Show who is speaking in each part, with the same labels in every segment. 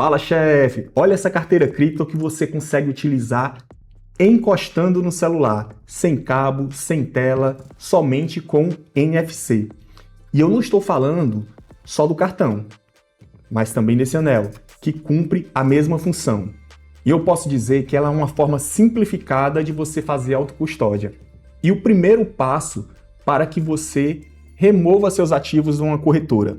Speaker 1: Fala, chefe! Olha essa carteira cripto que você consegue utilizar encostando no celular, sem cabo, sem tela, somente com NFC. E eu não estou falando só do cartão, mas também desse anel, que cumpre a mesma função. E eu posso dizer que ela é uma forma simplificada de você fazer autocustódia. E o primeiro passo para que você remova seus ativos de uma corretora.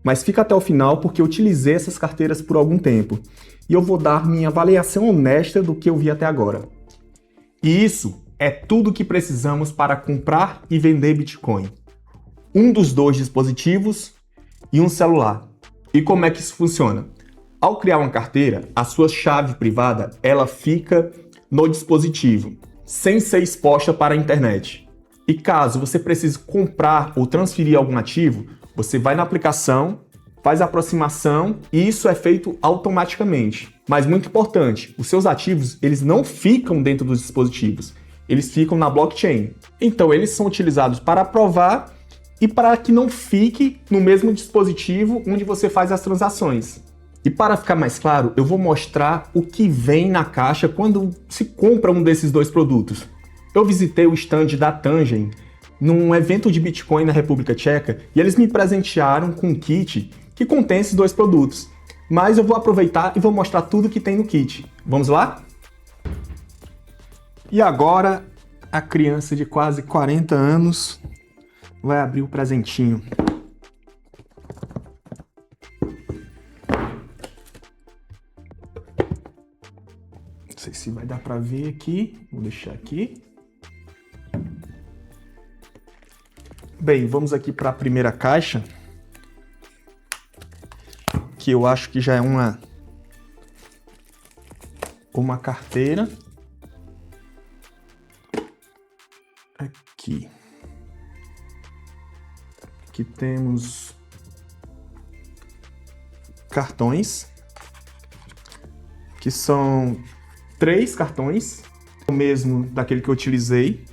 Speaker 1: Mas fica até o final porque eu utilizei essas carteiras por algum tempo e eu vou dar minha avaliação honesta do que eu vi até agora. E isso é tudo que precisamos para comprar e vender Bitcoin. Um dos dois dispositivos e um celular. E como é que isso funciona? Ao criar uma carteira, a sua chave privada ela fica no dispositivo, sem ser exposta para a internet. E caso você precise comprar ou transferir algum ativo, você vai na aplicação, faz a aproximação e isso é feito automaticamente. Mas muito importante, os seus ativos eles não ficam dentro dos dispositivos, eles ficam na blockchain. Então eles são utilizados para aprovar e para que não fique no mesmo dispositivo onde você faz as transações. E para ficar mais claro, eu vou mostrar o que vem na caixa quando se compra um desses dois produtos. Eu visitei o stand da Tangen num evento de Bitcoin na República Tcheca e eles me presentearam com um kit que contém esses dois produtos. Mas eu vou aproveitar e vou mostrar tudo que tem no kit. Vamos lá? E agora, a criança de quase 40 anos vai abrir o presentinho. Não sei se vai dar para ver aqui. Vou deixar aqui. Bem, vamos aqui para a primeira caixa, que eu acho que já é uma carteira. Aqui temos cartões, que são 3 cartões, o mesmo daquele que eu utilizei.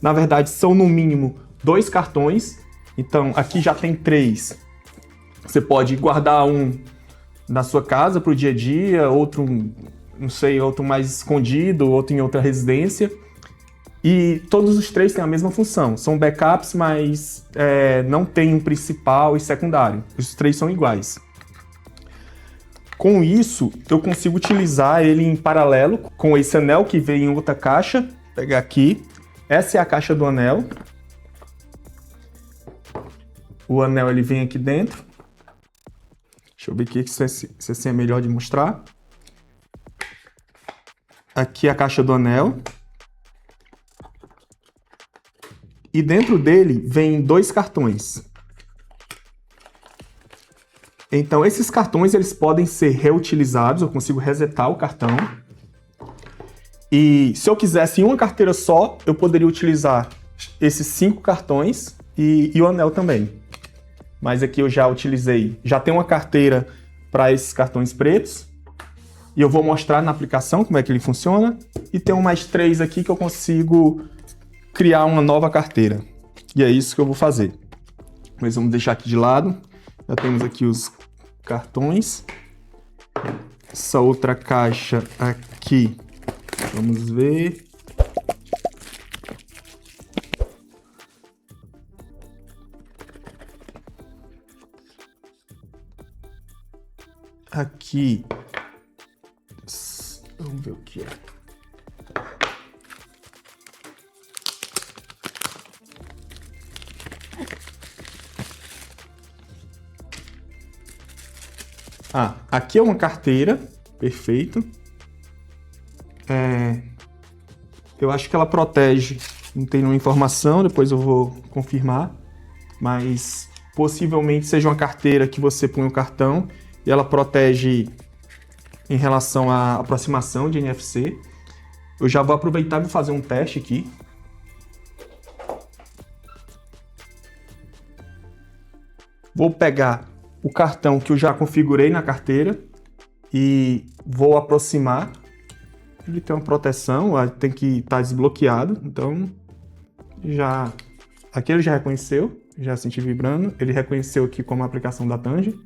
Speaker 1: Na verdade, são no mínimo 2 cartões, então aqui já tem 3. Você pode guardar um na sua casa para o dia a dia, outro, não sei, outro mais escondido, outro em outra residência. E todos os 3 têm a mesma função, são backups, mas não tem um principal e secundário. Os 3 são iguais. Com isso, eu consigo utilizar ele em paralelo com esse anel que vem em outra caixa. Vou pegar aqui. Essa é a caixa do anel. O anel ele vem aqui dentro. Deixa eu ver aqui se assim é melhor de mostrar. Aqui é a caixa do anel. E dentro dele vem 2 cartões. Então esses cartões eles podem ser reutilizados, eu consigo resetar o cartão. E se eu quisesse em uma carteira só, eu poderia utilizar esses 5 cartões e o anel também. Mas aqui eu já utilizei, já tem uma carteira para esses cartões pretos. E eu vou mostrar na aplicação como é que ele funciona. E tem mais 3 aqui que eu consigo criar uma nova carteira. E é isso que eu vou fazer. Mas vamos deixar aqui de lado. Já temos aqui os cartões. Essa outra caixa aqui. Vamos ver. Aqui. Vamos ver o que é. Aqui é uma carteira. Perfeito. Eu acho que ela protege. Não tem nenhuma informação, depois eu vou confirmar. Mas possivelmente seja uma carteira que você põe o cartão e ela protege em relação à aproximação de NFC. Eu já vou aproveitar e vou fazer um teste aqui. Vou pegar o cartão que eu já configurei na carteira e vou aproximar. Ele tem uma proteção, tem que estar desbloqueado, então aqui ele já reconheceu, já senti vibrando, ele reconheceu aqui como a aplicação da Tangen.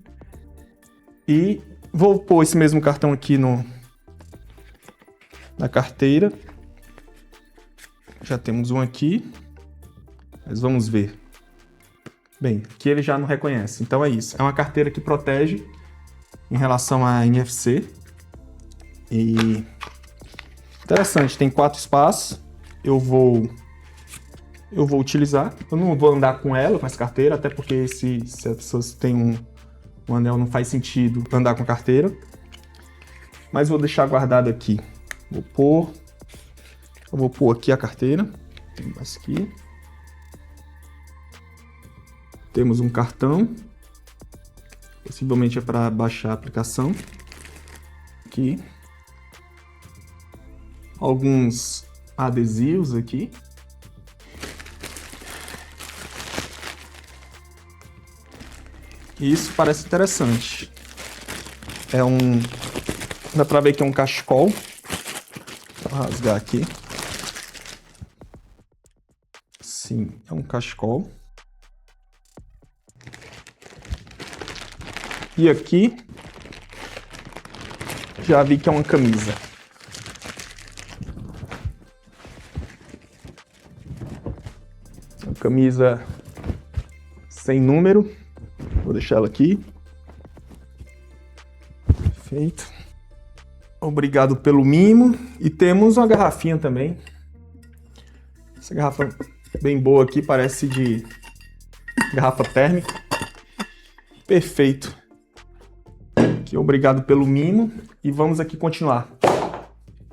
Speaker 1: E Vou pôr esse mesmo cartão aqui na carteira. Já temos um aqui, mas vamos ver. Bem, aqui ele já não reconhece, então é isso. É uma carteira que protege em relação a NFC. E interessante, tem 4 espaços. Eu vou utilizar. Eu não vou andar com ela, com essa carteira, até porque se as pessoas têm um anel, não faz sentido andar com a carteira. Mas vou deixar guardado aqui. Eu vou pôr aqui a carteira. Tem mais aqui. Temos um cartão. Possivelmente é para baixar a aplicação. Aqui. Alguns adesivos aqui. Isso parece interessante. Dá pra ver que é um cachecol. Vou rasgar aqui. Sim, é um cachecol. E aqui já vi que é uma camisa. Uma camisa sem número. Vou deixar ela aqui. Perfeito. Obrigado pelo mimo. E temos uma garrafinha também. Essa garrafa bem boa aqui, parece de garrafa térmica. Perfeito. Aqui, obrigado pelo mimo. E vamos aqui continuar.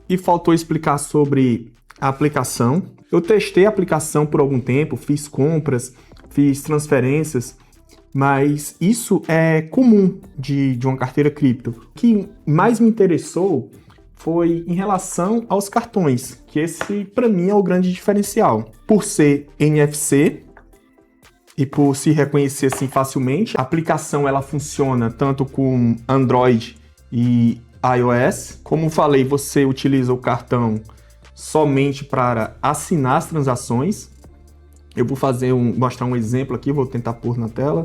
Speaker 1: E faltou explicar sobre a aplicação. Eu testei a aplicação por algum tempo, fiz compras, fiz transferências. Mas isso é comum de uma carteira cripto. O que mais me interessou foi em relação aos cartões, que esse, para mim, é o grande diferencial. Por ser NFC e por se reconhecer assim facilmente, a aplicação ela funciona tanto com Android e iOS. Como falei, você utiliza o cartão somente para assinar as transações. Eu vou mostrar um exemplo aqui, vou tentar pôr na tela.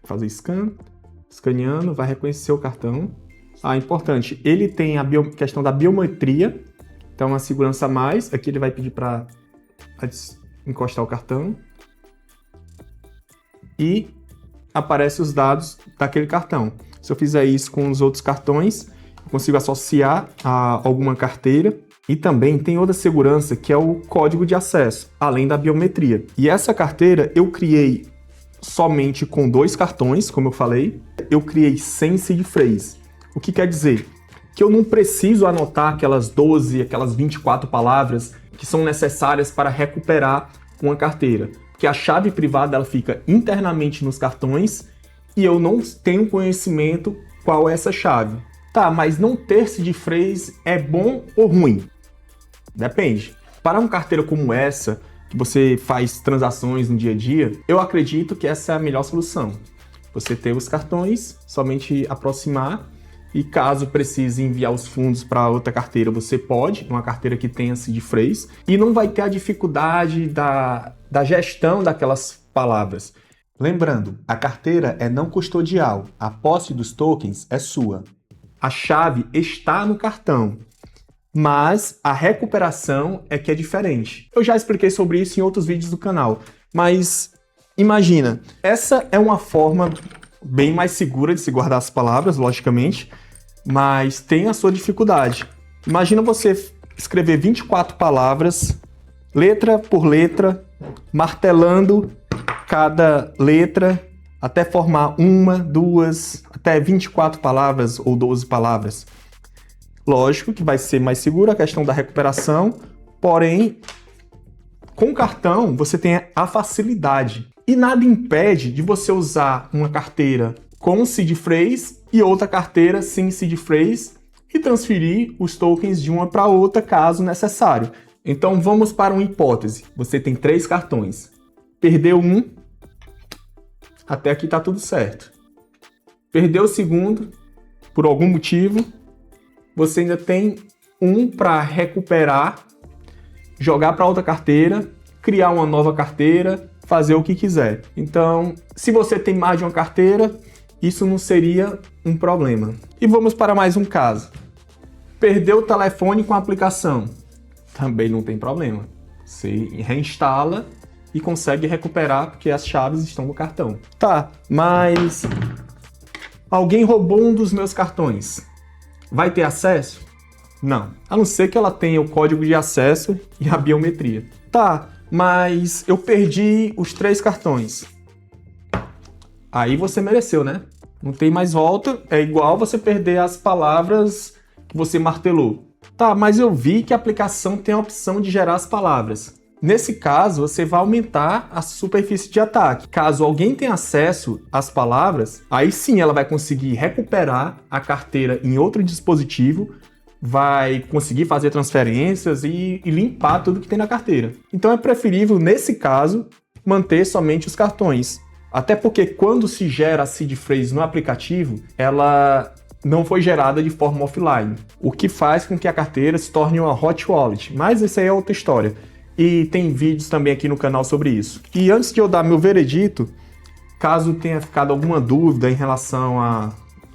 Speaker 1: Fazer scan, escaneando, vai reconhecer o cartão. Importante, ele tem a questão da biometria, então uma segurança a mais. Aqui ele vai pedir para encostar o cartão. E aparece os dados daquele cartão. Se eu fizer isso com os outros cartões, eu consigo associar a alguma carteira. E também tem outra segurança, que é o código de acesso, além da biometria. E essa carteira eu criei somente com 2 cartões, como eu falei. Eu criei sem seed phrase. O que quer dizer? Que eu não preciso anotar aquelas 12, aquelas 24 palavras que são necessárias para recuperar uma carteira. Porque a chave privada ela fica internamente nos cartões e eu não tenho conhecimento qual é essa chave. Tá, mas não ter seed phrase é bom ou ruim? Depende. Para uma carteira como essa, que você faz transações no dia a dia, eu acredito que essa é a melhor solução. Você ter os cartões, somente aproximar, e caso precise enviar os fundos para outra carteira, você pode, uma carteira que tenha seed phrase, e não vai ter a dificuldade da gestão daquelas palavras. Lembrando, a carteira é não custodial, a posse dos tokens é sua. A chave está no cartão, mas a recuperação é que é diferente. Eu já expliquei sobre isso em outros vídeos do canal, mas imagina, essa é uma forma bem mais segura de se guardar as palavras, logicamente, mas tem a sua dificuldade. Imagina você escrever 24 palavras, letra por letra, martelando cada letra, até formar 1, 2, até 24 palavras ou 12 palavras. Lógico que vai ser mais seguro a questão da recuperação, porém, com o cartão você tem a facilidade. E nada impede de você usar uma carteira com seed phrase e outra carteira sem seed phrase e transferir os tokens de uma para outra caso necessário. Então vamos para uma hipótese. Você tem 3 cartões. Perdeu um, até aqui está tudo certo. Perdeu o segundo, por algum motivo, você ainda tem um para recuperar, jogar para outra carteira, criar uma nova carteira, fazer o que quiser. Então, se você tem mais de uma carteira, isso não seria um problema. E vamos para mais um caso. Perdeu o telefone com a aplicação. Também não tem problema. Você reinstala e consegue recuperar porque as chaves estão no cartão. Tá, mas alguém roubou um dos meus cartões. Vai ter acesso? Não. A não ser que ela tenha o código de acesso e a biometria. Tá, mas eu perdi os 3 cartões. Aí você mereceu, né? Não tem mais volta, é igual você perder as palavras que você martelou. Tá, mas eu vi que a aplicação tem a opção de gerar as palavras. Nesse caso, você vai aumentar a superfície de ataque. Caso alguém tenha acesso às palavras, aí sim ela vai conseguir recuperar a carteira em outro dispositivo, vai conseguir fazer transferências e limpar tudo que tem na carteira. Então é preferível, nesse caso, manter somente os cartões. Até porque quando se gera a seed phrase no aplicativo, ela não foi gerada de forma offline, o que faz com que a carteira se torne uma hot wallet. Mas isso aí é outra história. E tem vídeos também aqui no canal sobre isso. E antes de eu dar meu veredito, caso tenha ficado alguma dúvida em relação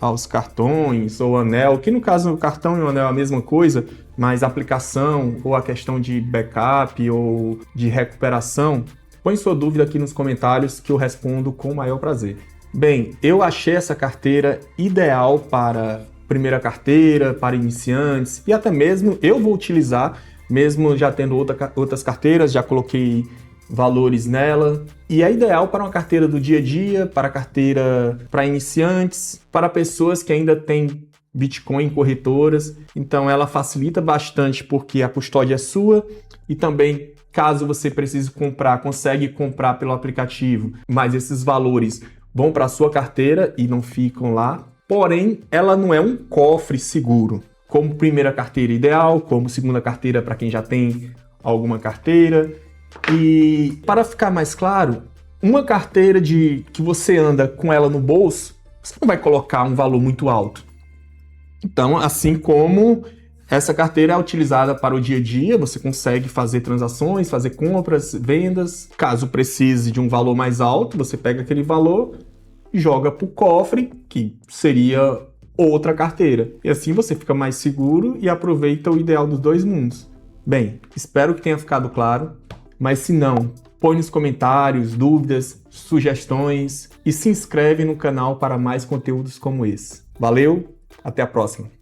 Speaker 1: aos cartões ou anel, que no caso o cartão e o anel é a mesma coisa, mas a aplicação ou a questão de backup ou de recuperação, põe sua dúvida aqui nos comentários que eu respondo com o maior prazer. Bem, eu achei essa carteira ideal para primeira carteira, para iniciantes e até mesmo eu vou utilizar, mesmo já tendo outras carteiras, já coloquei valores nela. E é ideal para uma carteira do dia a dia, para carteira para iniciantes, para pessoas que ainda têm Bitcoin em corretoras. Então ela facilita bastante porque a custódia é sua e também, caso você precise comprar, consegue comprar pelo aplicativo, mas esses valores vão para a sua carteira e não ficam lá. Porém, ela não é um cofre seguro, como primeira carteira ideal, como segunda carteira para quem já tem alguma carteira. E para ficar mais claro, uma carteira que você anda com ela no bolso, você não vai colocar um valor muito alto. Então, assim como essa carteira é utilizada para o dia a dia, você consegue fazer transações, fazer compras, vendas. Caso precise de um valor mais alto, você pega aquele valor e joga para o cofre, que seria outra carteira. E assim você fica mais seguro e aproveita o ideal dos dois mundos. Bem, espero que tenha ficado claro, mas se não, põe nos comentários dúvidas, sugestões e se inscreve no canal para mais conteúdos como esse. Valeu, até a próxima!